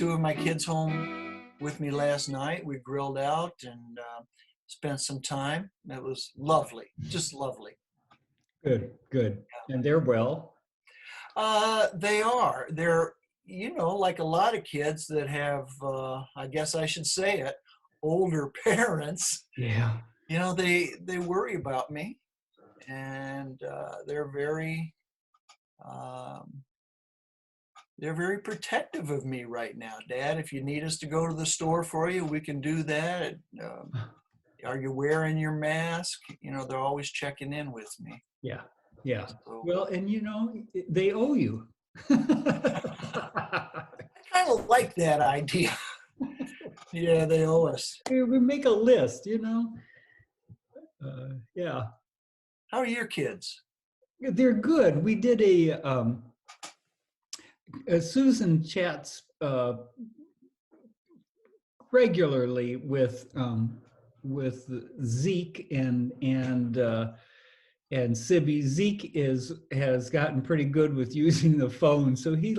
two of my kids home with me last night. We grilled out and spent some time. It was lovely, just lovely. Good, good. And they're well. They are. They're, like a lot of kids that have, I guess I should say it, older parents. Yeah. They worry about me, and um, they're very protective of me right now. Dad, if you need us to go to the store for you, we can do that. Are you wearing your mask? They're always checking in with me. Yeah. Yeah. So, Well, and they owe you. I kind of like that idea. Yeah, they owe us. We make a list, yeah. How are your kids? They're good. We did Susan chats regularly with Zeke and Sibby. Zeke has gotten pretty good with using the phone, so he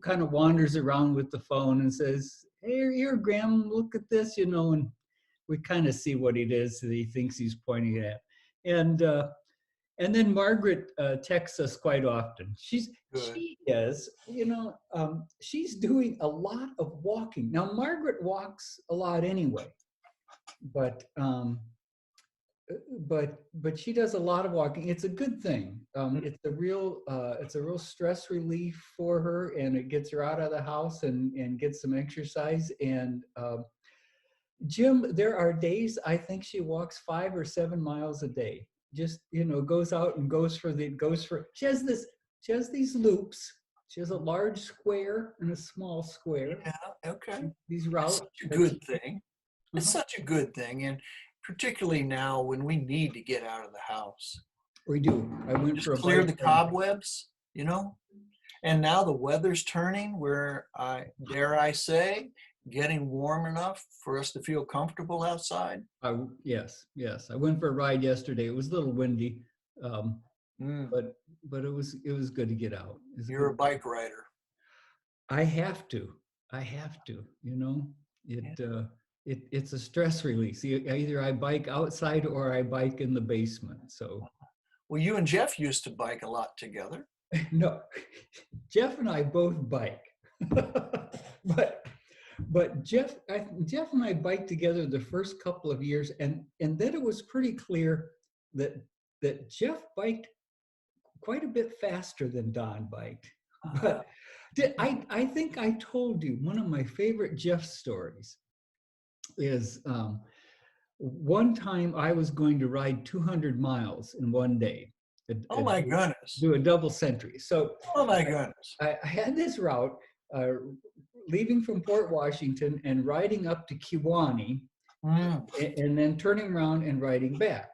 kind of wanders around with the phone and says, "Hey, here, Graham, look at this," and we kind of see what it is that he thinks he's pointing at, and then Margaret texts us quite often. She's doing a lot of walking. Now, Margaret walks a lot anyway, but she does a lot of walking. It's a good thing. It's a real stress relief for her, and it gets her out of the house and gets some exercise. And Jim, there are days I think she walks 5 or 7 miles a day. Just goes out and she has these loops. She has a large square and a small square. Yeah, okay. These routes. It's such a good thing. It's such a good thing, and particularly now when we need to get out of the house. We do. I went Just for a clear bike the cobwebs, and now the weather's turning where dare I say, getting warm enough for us to feel comfortable outside. Yes. I went for a ride yesterday. It was a little windy, but it was good to get out. You're a bike rider. I have to. It's a stress release. Either I bike outside or I bike in the basement. So. Well, you and Jeff used to bike a lot together. No, Jeff and I both bike, but Jeff and I biked together the first couple of years, and then it was pretty clear that Jeff biked quite a bit faster than Don biked. But I think I told you one of my favorite Jeff stories is one time I was going to ride 200 miles in one day. Oh my goodness. Do a double century. So oh my goodness. I had this route leaving from Port Washington and riding up to Kewanee and then turning around and riding back.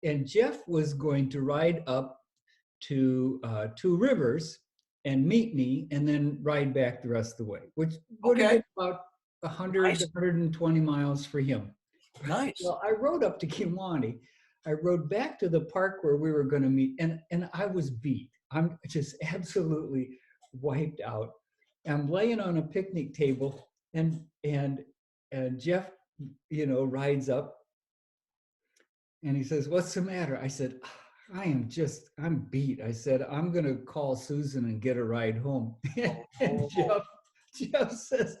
And Jeff was going to ride up to Two Rivers and meet me and then ride back the rest of the way, which would have been about 100, nice. 120 miles for him. Nice. Well, I rode up to Kewanee. I rode back to the park where we were going to meet, and I was beat. I'm just absolutely wiped out. I'm laying on a picnic table, and Jeff, rides up, and he says, "What's the matter?" I said, I'm beat. I said, "I'm going to call Susan and get a ride home." And Jeff says,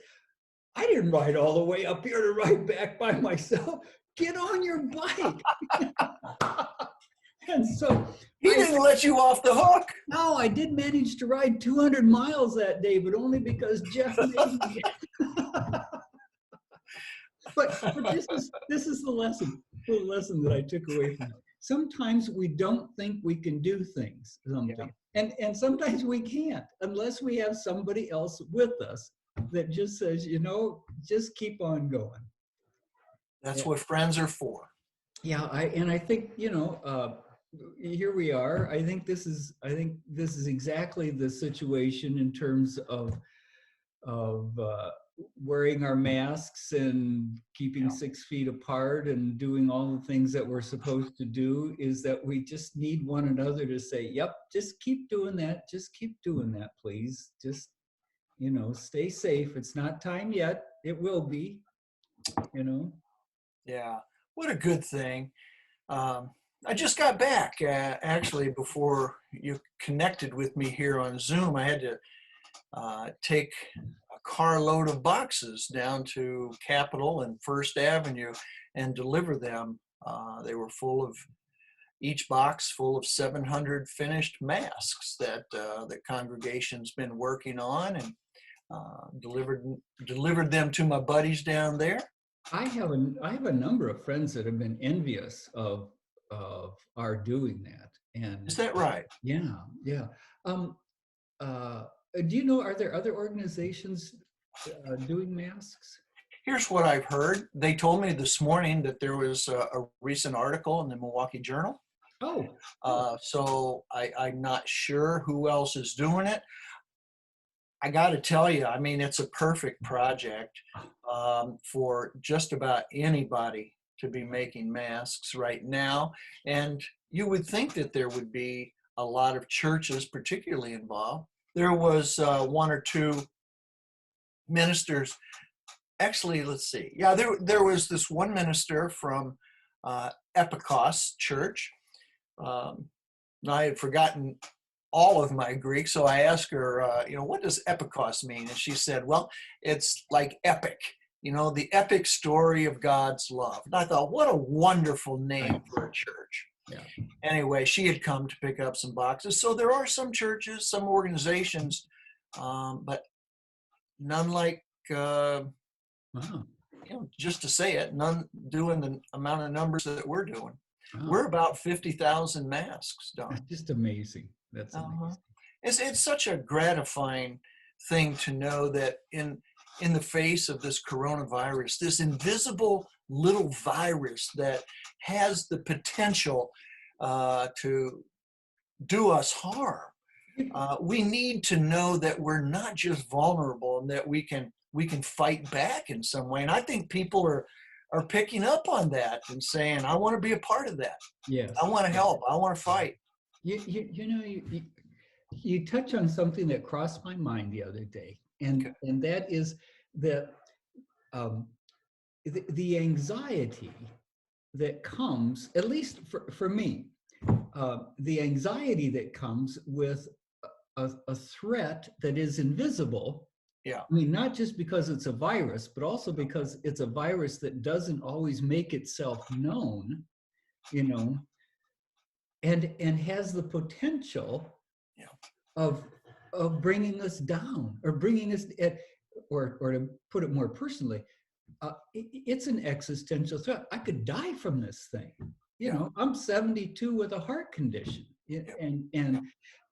"I didn't ride all the way up here to ride back by myself. Get on your bike." And so he didn't let you off the hook. No, I did manage to ride 200 miles that day, but only because Jeff made me. But this is the lesson that I took away from it. Sometimes we don't think we can do things, and sometimes we can't unless we have somebody else with us that just says, just keep on going. That's what friends are for. Yeah, I think here we are. I think this is exactly the situation in terms of wearing our masks and keeping 6 feet apart and doing all the things that we're supposed to do. Is that we just need one another to say, "Yep, just keep doing that. Just keep doing that, please." Just stay safe. It's not time yet. It will be, you know. Yeah. What a good thing. I just got back, actually, before you connected with me here on Zoom. I had to take a carload of boxes down to Capitol and First Avenue and deliver them. They were each box full of 700 finished masks that the congregation's been working on, and delivered them to my buddies down there. I have a number of friends that have been envious of our doing that. Is And that right? yeah, yeah. Um, uh, do you know, are there other organizations doing masks? Here's what I've heard. They told me this morning that there was a recent article in the Milwaukee Journal. Oh, oh, So I'm not sure who else is doing it. I got to tell you, I mean, it's a perfect project for just about anybody to be making masks right now. And you would think that there would be a lot of churches particularly involved. There was one or two ministers. Actually, let's see. Yeah, there was this one minister from Epikos Church. I had forgotten all of my Greek, so I asked her, what does epikos mean? And she said, well, it's like epic, the epic story of God's love. And I thought, what a wonderful name for a church. yeah. Anyway, she had come to pick up some boxes. So there are some churches, some organizations, but none like, Wow, just to say it, none doing the amount of numbers that we're doing. wow. We're about 50,000 masks done. That's just amazing. That's Uh-huh. amazing. It's such a gratifying thing to know that in the face of this coronavirus, this invisible little virus that has the potential to do us harm, we need to know that we're not just vulnerable and that we can fight back in some way. And I think people are picking up on that and saying, I want to be a part of that. Yes. I want to help. I want to fight. You touch on something that crossed my mind the other day, and Okay. and that is that um, the anxiety that comes, at least for me, the anxiety that comes with a threat that is invisible. Yeah. I mean, not just because it's a virus, but also because it's a virus that doesn't always make itself known, you know, and has the potential Yeah. of bringing us down, or bringing us at, or to put it more personally, it's an existential threat. I could die from this thing. Yeah. I'm 72 with a heart condition, and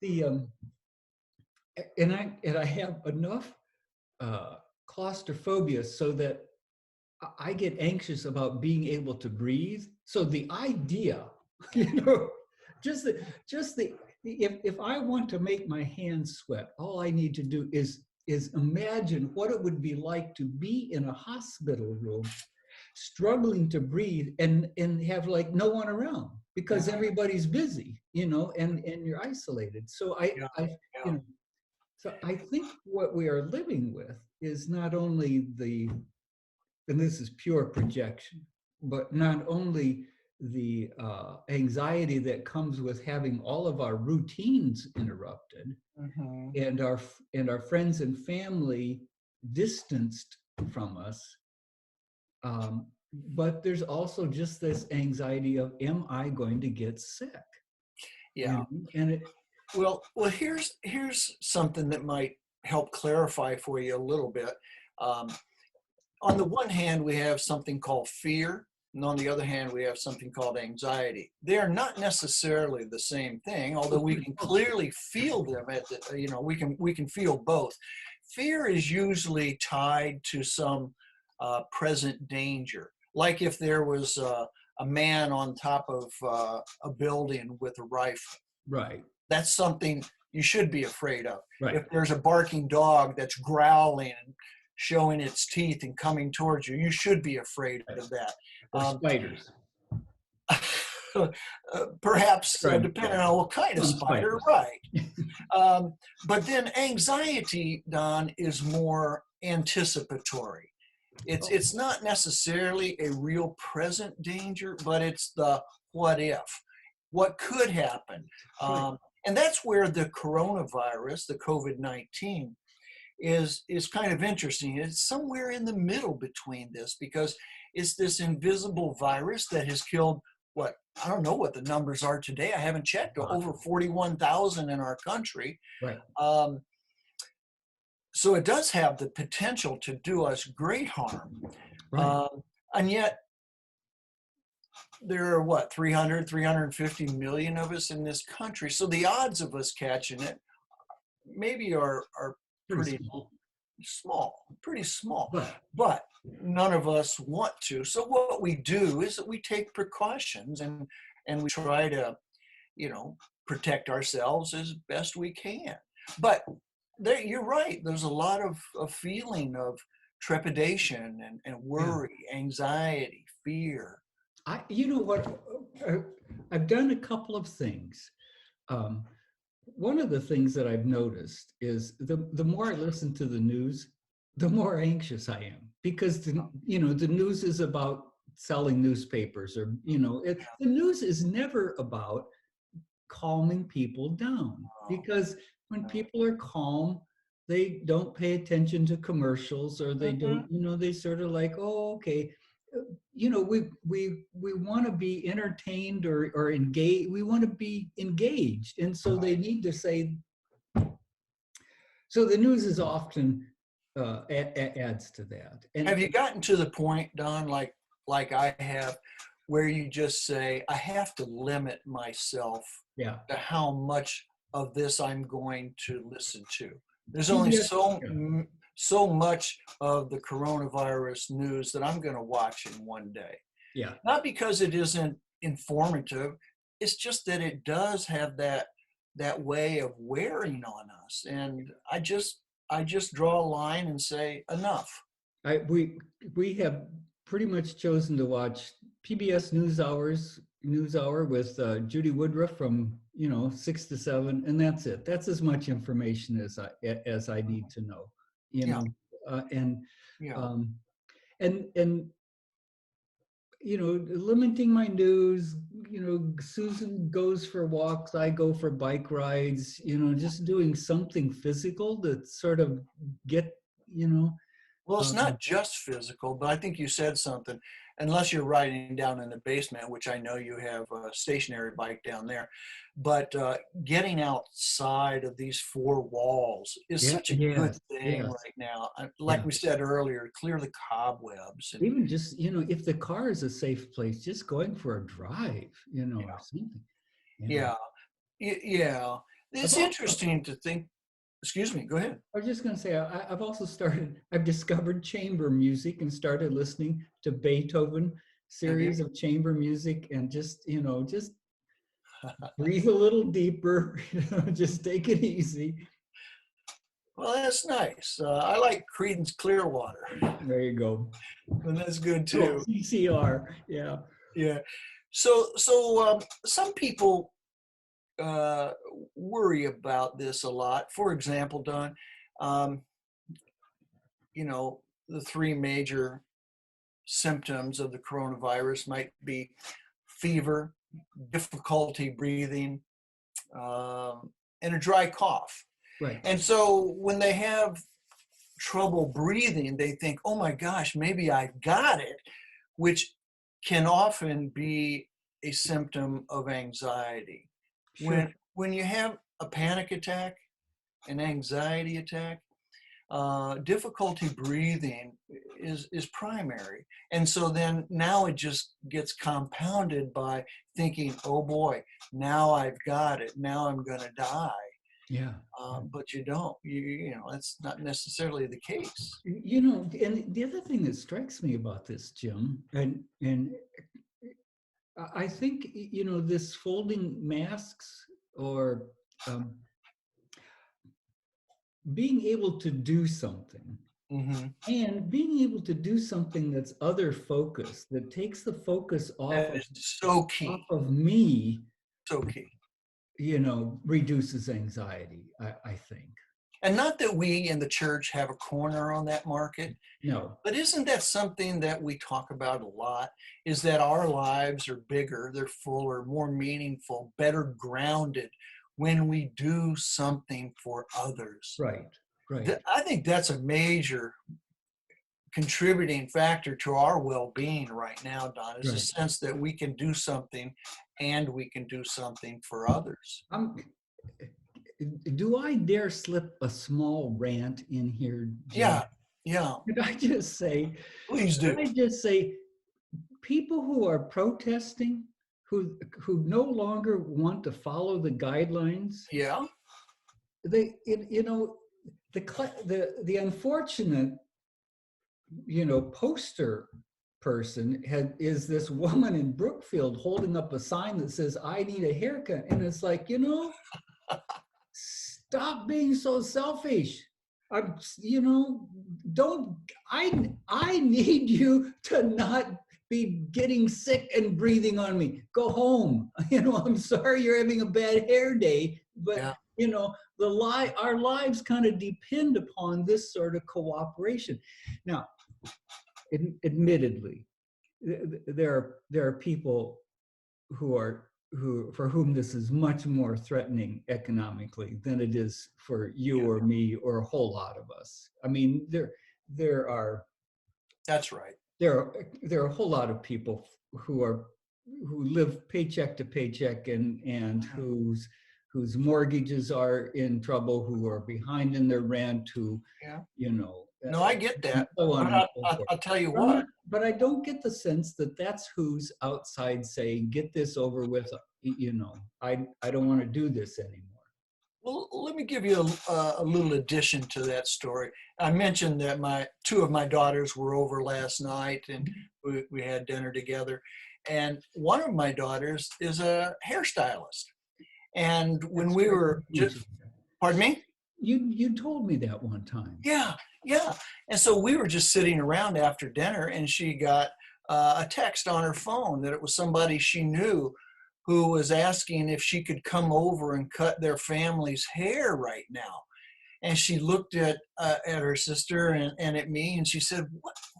the and I have enough claustrophobia so that I get anxious about being able to breathe. So the idea, just the if I want to make my hands sweat, all I need to do is imagine what it would be like to be in a hospital room, struggling to breathe, and have like no one around because Yeah. everybody's busy, and you're isolated. So Yeah. you know, so I think what we are living with is not only and this is pure projection, but not only the anxiety that comes with having all of our routines interrupted, Mm-hmm. and our friends and family distanced from us, but there's also just this anxiety of, am I going to get sick? Yeah. And it, Well, here's something that might help clarify for you a little bit. Um, on the one hand, we have something called fear, and on the other hand, we have something called anxiety. They are not necessarily the same thing, although we can clearly feel them we can feel both. Fear is usually tied to some present danger, like if there was a man on top of a building with a rifle. right, That's something you should be afraid of. right. If there's a barking dog that's growling and showing its teeth and coming towards you, you should be afraid of that. Or spiders. Perhaps Right. depending on what kind of Some spider, spiders. right? But then anxiety, Don, is more anticipatory. Oh, It's not necessarily a real present danger, but it's the what if, what could happen. right. And that's where the coronavirus, the COVID-19, is kind of interesting. It's somewhere in the middle between this because it's this invisible virus that has killed what, I don't know what the numbers are today. I haven't checked. Over 41,000 in our country. Right. Um, so it does have the potential to do us great harm. Right. And yet there are what, 300, 350 million of us in this country. So the odds of us catching it maybe are Pretty pretty small. small, pretty small, But but none of us want to. So what we do is that we take precautions and we try to, you know, protect ourselves as best we can. But there, you're right. There's a lot of feeling of trepidation and yeah, worry, anxiety, fear. you know what? uh, I've done a couple of things. Um, One of the things that I've noticed is the more I listen to the news, the more anxious I am because the news is about selling newspapers or the news is never about calming people down Oh, because when no. people are calm, they don't pay attention to commercials or they Mhm. don't, they sort of like, oh, okay. We want to be entertained or engaged. We want to be engaged. And so they need to say, so the news is often adds to that. Have you gotten to the point, Don, like I have, where you just say, I have to limit myself Yeah, to how much of this I'm going to listen to? There's only PBS, yeah, so much of the coronavirus news that I'm going to watch in one day. yeah. Not because it isn't informative, it's just that it does have that way of wearing on us. And I just draw a line and say enough. I we have pretty much chosen to watch PBS NewsHour with Judy Woodruff from 6 to 7, and that's it. That's as much information as I need to know. You Yeah, know, and yeah. um, and limiting my news. Susan goes for walks, I go for bike rides. Just doing something physical to sort of get you know. Well, it's Um, not just physical, but I think you said something. Unless you're riding down in the basement, which I know you have a stationary bike down there, but getting outside of these four walls is yeah, such a good yes, thing yes, right now. Like yeah. we said earlier, clear the cobwebs and Even just, if the car is a safe place, just going for a drive, or something. Yeah. yeah, yeah. I've It's also, interesting to think. Excuse me. Go ahead. I was just going to say, I've discovered chamber music and started listening to Beethoven Have you? series of chamber music and just breathe a little deeper, just take it easy. Well, that's nice. I like Creedence Clearwater, There you go. and that's good Oh, too. CCR. Yeah. Yeah. So some people uh, worry about this a lot. For example, Don, um, the three major symptoms of the coronavirus might be fever, difficulty breathing, and a dry cough. Right. And so when they have trouble breathing, they think, oh my gosh, maybe I've got it, which can often be a symptom of anxiety. Sure. When you have a panic attack, an anxiety attack, difficulty breathing is primary. And so then now it just gets compounded by thinking, oh boy, now I've got it. Now I'm going to die. Yeah. But you don't. That's not necessarily the case. And the other thing that strikes me about this, Jim, and I think this folding masks or um, being able to do something. Mhm. and being able to do something that's other focused, that takes the focus That is so off key, of me, so key. reduces anxiety, I think. And not that we in the church have a corner on that market, No, but isn't that something that we talk about a lot? Is that our lives are bigger, they're fuller, more meaningful, better grounded when we do something for others. right, right, I think that's a major contributing factor to our well-being right now, Don, is the right. sense that we can do something and we can do something for others. I'm, do I dare slip a small rant in here, Jim? Yeah, yeah, Could I just say, please do. people who are protesting, who no longer want to follow the guidelines, Yeah, the unfortunate, poster person is this woman in Brookfield holding up a sign that says, "I need a haircut," and it's like, stop being so selfish. I'm, don't I need you to not be getting sick and breathing on me. Go home. I'm sorry you're having a bad hair day, but yeah, our lives kind of depend upon this sort of cooperation. Now, admittedly, there are people for whom this is much more threatening economically than it is for you yeah, or me or a whole lot of us. I mean, there are that's right. there are a whole lot of people who live paycheck to paycheck and Mhm. whose mortgages are in trouble, who are behind in their rent, who Yeah. you know, No, I get and that. so on But and so forth. I'll tell you But I'm what, not, but I don't get the sense that that's who's outside saying, "Get this over with." I don't want to do this anymore. well, let me give you a little addition to that story. I mentioned that two of my daughters were over last night and we had dinner together. And one of my daughters is a hairstylist. And when That's we right. were just, pardon me? You told me that one time. Yeah, yeah. And so we were just sitting around after dinner, and she got a text on her phone that it was somebody she knew who was asking if she could come over and cut their family's hair right now. And she looked at her sister and at me, and she said,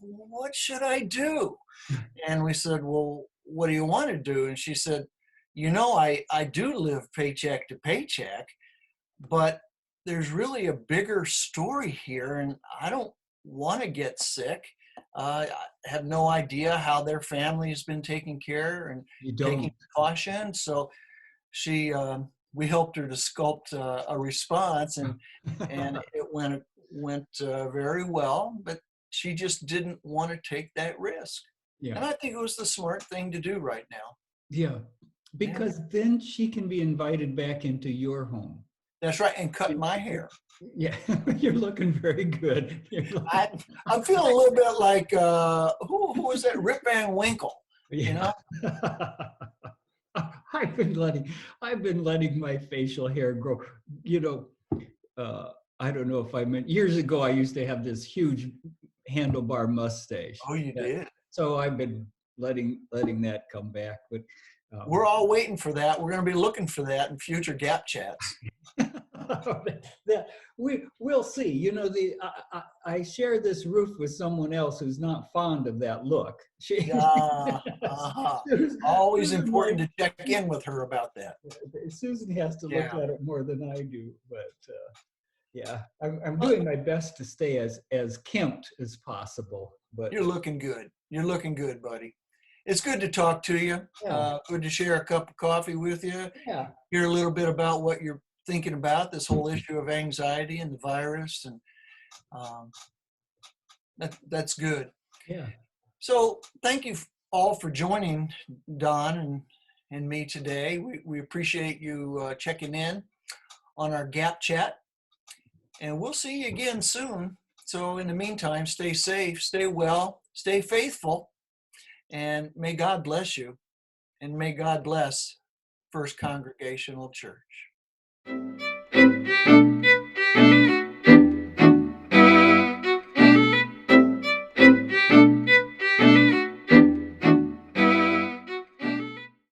"What should I do?" And we said, "Well, what do you want to do?" And she said, I do live paycheck to paycheck, but there's really a bigger story here, and I don't want to get sick. I have no idea how their family has been taken care and You taking don't. precaution. So we helped her to sculpt a response, and it went very well. But she just didn't want to take that risk, Yeah. and I think it was the smart thing to do right now. Yeah. Yeah, Because then she can be invited back into your home. that's right, and cut my hair. Yeah, you're looking very good. I I'm feeling a little bit like who was that? Rip Van Winkle, you Yeah. know? I've been letting my facial hair grow. You know, uh, I don't know if I meant years ago. I used to have this huge handlebar mustache. Oh, you Yeah. did. So I've been letting that come back. But We're all waiting for that. We're going to be looking for that in future Gap chats. that we'll see. I share this roof with someone else who's not fond of that look. Yeah, uh-huh. Always Susan, important to check in with her about that. Susan has to look Yeah. at it more than I do, but yeah, I'm Well, doing my best to stay as kempt as possible. But you're looking good. You're looking good, buddy. It's good to talk to you. yeah, Good to share a cup of coffee with you. yeah, Hear a little bit about what you're thinking about this whole issue of anxiety and the virus, and um, that's good. yeah. So thank you all for joining Don and me today. We appreciate you checking in on our Gap chat, and we'll see you again soon. So in the meantime, stay safe, stay well, stay faithful, and may God bless you, and may God bless First Congregational Church.